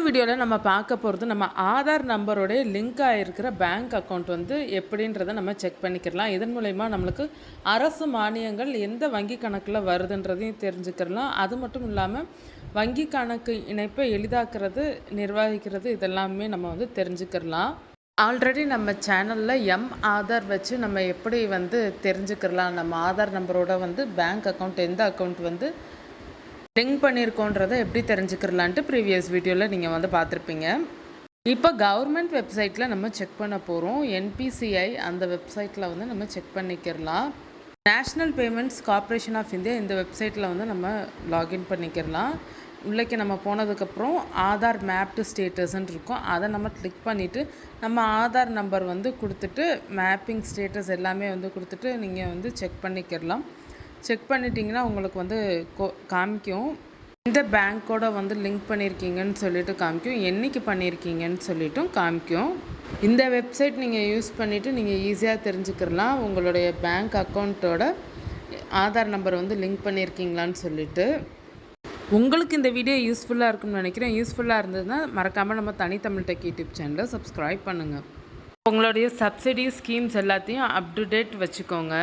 வீடியோவில் நம்ம பார்க்க போகிறது நம்ம ஆதார் நம்பரோடைய லிங்க் ஆகிருக்கிற பேங்க் அக்கௌண்ட் வந்து எப்படின்றத நம்ம செக் பண்ணிக்கிறலாம். இதன் மூலயமா நம்மளுக்கு அரசு மானியங்கள் எந்த வங்கி கணக்கில் வருதுன்றதையும் தெரிஞ்சுக்கிறலாம். அது மட்டும் இல்லாமல் வங்கி கணக்கு இணைப்பை எளிதாக்குறது, நிர்வகிக்கிறது இதெல்லாமே நம்ம வந்து தெரிஞ்சுக்கிறலாம். ஆல்ரெடி நம்ம சேனலில் ஆதார் வச்சு நம்ம எப்படி வந்து தெரிஞ்சுக்கிறலாம், நம்ம ஆதார் நம்பரோட வந்து பேங்க் அக்கௌண்ட் எந்த அக்கௌண்ட் வந்து லிங்க் பண்ணியிருக்கோன்றதை எப்படி தெரிஞ்சுக்கிறலான்ட்டு ப்ரீவியஸ் வீடியோவில் நீங்கள் வந்து பார்த்துருப்பீங்க. இப்போ கவர்மெண்ட் வெப்சைட்டில் நம்ம செக் பண்ண போகிறோம். என்பிசிஐ அந்த வெப்சைட்டில் வந்து நம்ம செக் பண்ணிக்கிறலாம். National payments corporation of India இந்த வெப்சைட்டில் வந்து நம்ம லாகின் பண்ணிக்கிறலாம். உள்ளே நம்ம போனதுக்கப்புறம் ஆதார் மேப்டு ஸ்டேட்டஸ்ன்னு இருக்கும், அதை நம்ம கிளிக் பண்ணிவிட்டு நம்ம ஆதார் நம்பர் வந்து கொடுத்துட்டு மேப்பிங் ஸ்டேட்டஸ் எல்லாமே வந்து கொடுத்துட்டு நீங்கள் வந்து செக் பண்ணிக்கிறலாம். செக் பண்ணிட்டீங்கன்னா உங்களுக்கு வந்து காமிக்கும், இந்த பேங்க்கோட வந்து லிங்க் பண்ணியிருக்கீங்கன்னு சொல்லிட்டு காமிக்கும், என்றைக்கு பண்ணியிருக்கீங்கன்னு சொல்லிட்டும் காமிக்கும். இந்த வெப்சைட் நீங்கள் யூஸ் பண்ணிவிட்டு நீங்கள் ஈஸியாக தெரிஞ்சுக்கிறலாம் உங்களுடைய பேங்க் அக்கௌண்ட்டோட ஆதார் நம்பர் வந்து லிங்க் பண்ணியிருக்கீங்களான்னு சொல்லிட்டு. உங்களுக்கு இந்த வீடியோ யூஸ்ஃபுல்லாக இருக்கும்னு நினைக்கிறேன். யூஸ்ஃபுல்லாக இருந்ததுன்னா மறக்காமல் நம்ம தனித்தமிழ் டெக் யூடியூப் சேனலை சப்ஸ்கிரைப் பண்ணுங்கள். உங்களுடைய சப்சிடி ஸ்கீம்ஸ் எல்லாத்தையும் அப் டு டேட் வச்சுக்கோங்க.